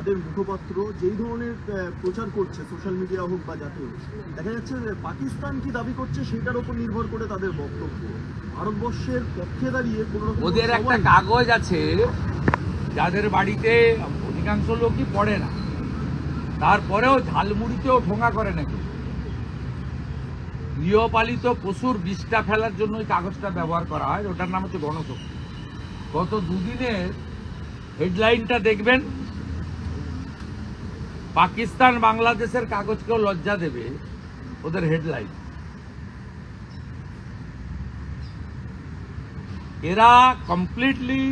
তাদের মুখপাত্র যেই ধরনের প্রচার করছে সোশ্যাল মিডিয়া হোক বা জাতীয়, দেখা যাচ্ছে যে পাকিস্তান কি দাবি করছে সেটার উপর নির্ভর করে তাদের বক্তব্য। ভারতবর্ষের পক্ষে দাঁড়িয়ে কোনো ওদের একটা কাগজ আছে যাদের বাড়িতে অধিকাংশ লোকই পড়ে না, তারপরেও ঝালমুড়িতেও ঠোঙা করে নাকি। গৃহপালিত পশুর বিষটা ফেলার জন্য ওই কাগজটা ব্যবহার করা হয়, ওটার নাম হচ্ছে গণশক্তি। গত দুদিনের হেডলাইনটা দেখবেন, পাকিস্তান বাংলাদেশের কাগজকেও লজ্জা দেবে ওদের হেডলাইন। এরা কমপ্লিটলি,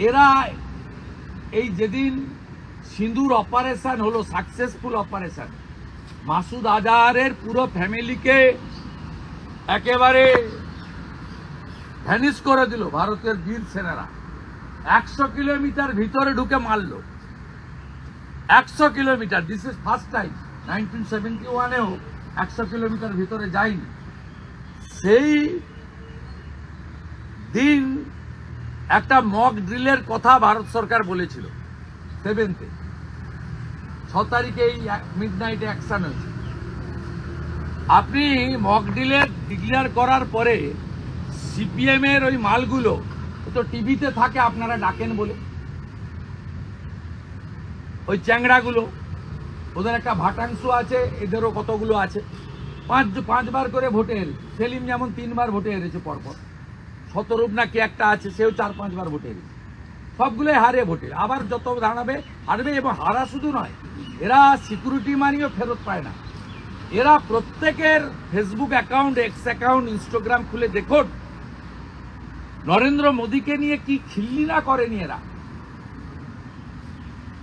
এরা এই যেদিন সিঁদুর অপারেশন হলো, সাকসেসফুল অপারেশন, মাসুদ আজহারের পুরো ফ্যামিলিকে একেবারে ভ্যানিশ করে দিল ভারতের বীর সেনারা। 100 কিলোমিটার ভিতরে ঢুকে মারল, 100 kilometre. This is first time. 1971-এও 100 কিলোমিটার ভিতরে যায়নি। সেই দিন একটা মক ড্রিলের কথা ভারত সরকার বলেছিল 7th-এ, 6 তারিখে এই মিডনাইটে অ্যাকশন হয়েছে। আপনি মক ড্রিলের ডিক্লেয়ার করার পরে সিপিএম এর ওই মালগুলো তো টিভিতে থাকে, আপনারা ডাকেন বলে, ওই চ্যাংড়াগুলো, ওদের একটা ভাটাংশ আছে, এদেরও কতগুলো আছে, পাঁচবার করে ভোটে হেরেছে। সেলিম যেমন 3 বার ভোটে হেরেছে পরপর, শতরূপ না কি একটা আছে, সেও 4-5 বার ভোটে হেরেছে। সবগুলোই হারে ভোটে, আবার যত দাঁড়াবে হারবে। এবং হারা শুধু নয়, এরা সিকিউরিটি মানিও ফেরত পায় না। এরা প্রত্যেকের Facebook account, x account, Instagram খুলে দেখুন নরেন্দ্র মোদীকে নিয়ে কি খিল্লি না করেনি এরা।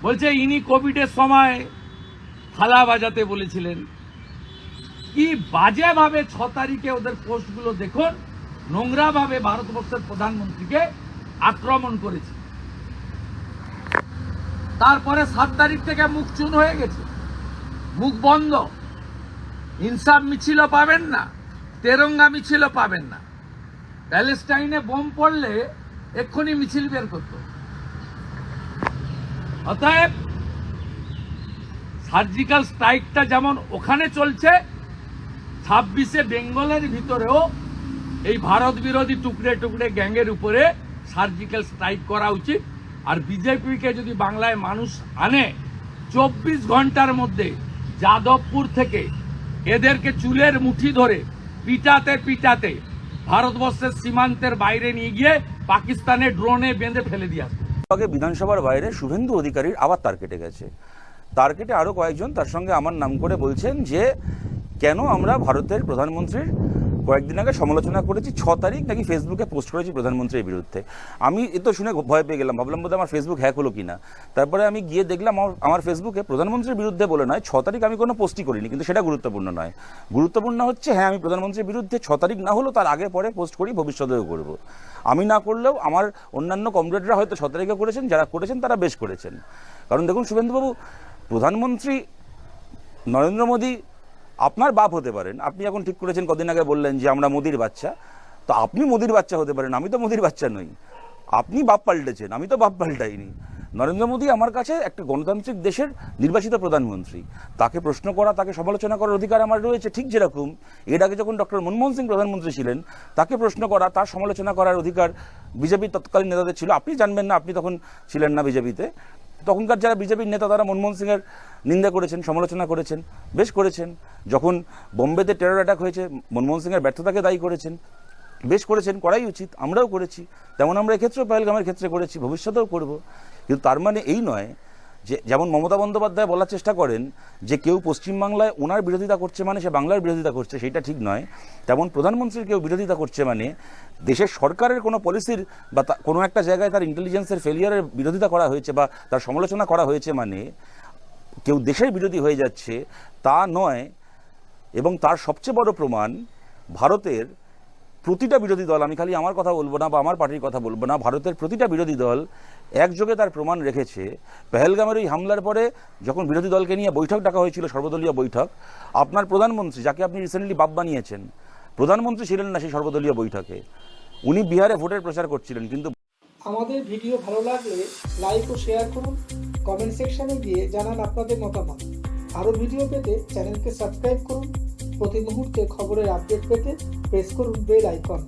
বলছে ইনি কোভিডের সময় থালা বাজাতে বলেছিলেন। কি বাজে ভাবে 6 তারিখে ওদের পোস্টগুলো দেখুন, নোংরা ভাবে ভারতবর্ষের প্রধানমন্ত্রীকে আক্রমণ করেছে। তারপরে 7 তারিখ থেকে মুখ চুন হয়ে গেছে, মুখ বন্ধ। ইনসাফ মিছিলও পাবেন না, তেরঙ্গা মিছিলও পাবেন না। প্যালেস্টাইনে বোম পড়লে এক্ষুনি মিছিল বের করত। অতএব সার্জিক্যাল স্ট্রাইকটা যেমন ওখানে চলছে, 26-এ বেঙ্গলের ভিতরেও এই ভারত বিরোধী টুকরে টুকরে গ্যাংয়ের উপরে সার্জিক্যাল স্ট্রাইক করা উচিত। আর বিজেপিকে যদি বাংলায় মানুষ আনে, 24 ঘন্টার মধ্যে যাদবপুর থেকে এদেরকে চুলের মুঠি ধরে পিটাতে পিটাতে ভারতবর্ষের সীমান্তের বাইরে নিয়ে গিয়ে পাকিস্তানের ড্রোনে বেঁধে ফেলে দিয়ে আসবে। আগে বিধানসভার বাইরে শুভেন্দু অধিকারীর আবার তার কেটে গেছে। তার কেটে আরও কয়েকজন তার সঙ্গে আমার নাম করে বলছেন যে কেন আমরা ভারতের প্রধানমন্ত্রীর কয়েকদিন আগে সমালোচনা করেছি, 6 তারিখ নাকি ফেসবুকে পোস্ট করেছি প্রধানমন্ত্রীর বিরুদ্ধে। আমি এ তো শুনে ভয় পেয়ে গেলাম, ভাবলাম বোধহয় আমার ফেসবুক হ্যাক হলো কিনা। তারপরে আমি গিয়ে দেখলাম আমার ফেসবুকে প্রধানমন্ত্রীর বিরুদ্ধে বলে নয়, 6 তারিখ আমি কোনো পোস্টই করিনি। কিন্তু সেটা গুরুত্বপূর্ণ নয়। গুরুত্বপূর্ণ হচ্ছে হ্যাঁ, আমি প্রধানমন্ত্রীর বিরুদ্ধে 6 তারিখ না হলেও তার আগে পরে পোস্ট করি, ভবিষ্যতেও করব। আমি না করলেও আমার অন্যান্য কমরেডরা হয়তো 6 তারিখে করেছেন, যারা করেছেন তারা বেশ করেছেন। কারণ দেখুন শুভেন্দুবাবু, প্রধানমন্ত্রী নরেন্দ্র মোদী আপনার বাপ হতে পারেন। আপনি এখন ঠিক করেছেন, কদিন আগে বললেন যে আমরা মোদির বাচ্চা, তো আপনি মোদির বাচ্চা হতে পারেন, আমি তো মোদির বাচ্চা নই। আপনি বাপ পাল্টেছেন, আমি তো বাপ পাল্টাইনি। নরেন্দ্র মোদী আমার কাছে একটা গণতান্ত্রিক দেশের নির্বাচিত প্রধানমন্ত্রী। তাকে প্রশ্ন করা, তাকে সমালোচনা করার অধিকার আমার রয়েছে। ঠিক যেরকম এর আগে যখন ডক্টর মনমোহন সিং প্রধানমন্ত্রী ছিলেন, তাকে প্রশ্ন করা, তার সমালোচনা করার অধিকার বিজেপির তৎকালীন নেতাদের ছিল। আপনি জানবেন না, আপনি তখন ছিলেন না বিজেপিতে। তখনকার যারা বিজেপির নেতা তারা মনমোহন সিংয়ের নিন্দা করেছেন, সমালোচনা করেছেন, বেশ করেছেন। যখন বোম্বেতে টেরর অ্যাটাক হয়েছে, মনমোহন সিংয়ের ব্যর্থতাকে দায়ী করেছেন, বেশ করেছেন, করাই উচিত, আমরাও করেছি। তেমন আমরা এক্ষেত্রেও পহেলগামের ক্ষেত্রে করেছি, ভবিষ্যতেও করব। কিন্তু তার মানে এই নয় যে যেমন মমতা বন্দ্যোপাধ্যায় বলার চেষ্টা করেন যে কেউ পশ্চিমবাংলায় ওনার বিরোধিতা করছে মানে সে বাংলার বিরোধিতা করছে, সেটা ঠিক নয়। তেমন প্রধানমন্ত্রীর কেউ বিরোধিতা করছে মানে দেশের সরকারের কোনো পলিসির বা কোনো একটা জায়গায় তার ইন্টেলিজেন্সের ফেলিয়ারের বিরোধিতা করা হয়েছে বা তার সমালোচনা করা হয়েছে মানে কেউ দেশের বিরোধী হয়ে যাচ্ছে তা নয়। এবং তার সবচেয়ে বড় প্রমাণ ভারতের প্রতিটা বিরোধী দল, আমি খালি আমার কথা বলবো না বা আমার পার্টির কথা বলবো না, ভারতের প্রতিটা বিরোধী দল একযোগে তার প্রমাণ রেখেছে। পেহেলগামের ওই হামলার পরে যখন বিরোধী দলকে নিয়ে বৈঠক ডাকা হয়েছিল, সর্বদলীয় বৈঠক, আপনার প্রধানমন্ত্রী, যাকে আপনি রিসেন্টলি বাপ বানিয়েছেন, প্রধানমন্ত্রী ছিলেন না সেই সর্বদলীয় বৈঠকে। উনি বিহারে ভোটের প্রচার করছিলেন। কিন্তু আমাদের ভিডিও ভালো লাগলে লাইক ও শেয়ার করুন কমেন্ট সেকশনে গিয়ে জানান আপনাদের মতামত। আরও ভিডিও পেতে চ্যানেলকে সাবস্ক্রাইব করুন। প্রতি মুহূর্তে খবরের আপডেট পেতে প্রেস করুন বেল আইকন।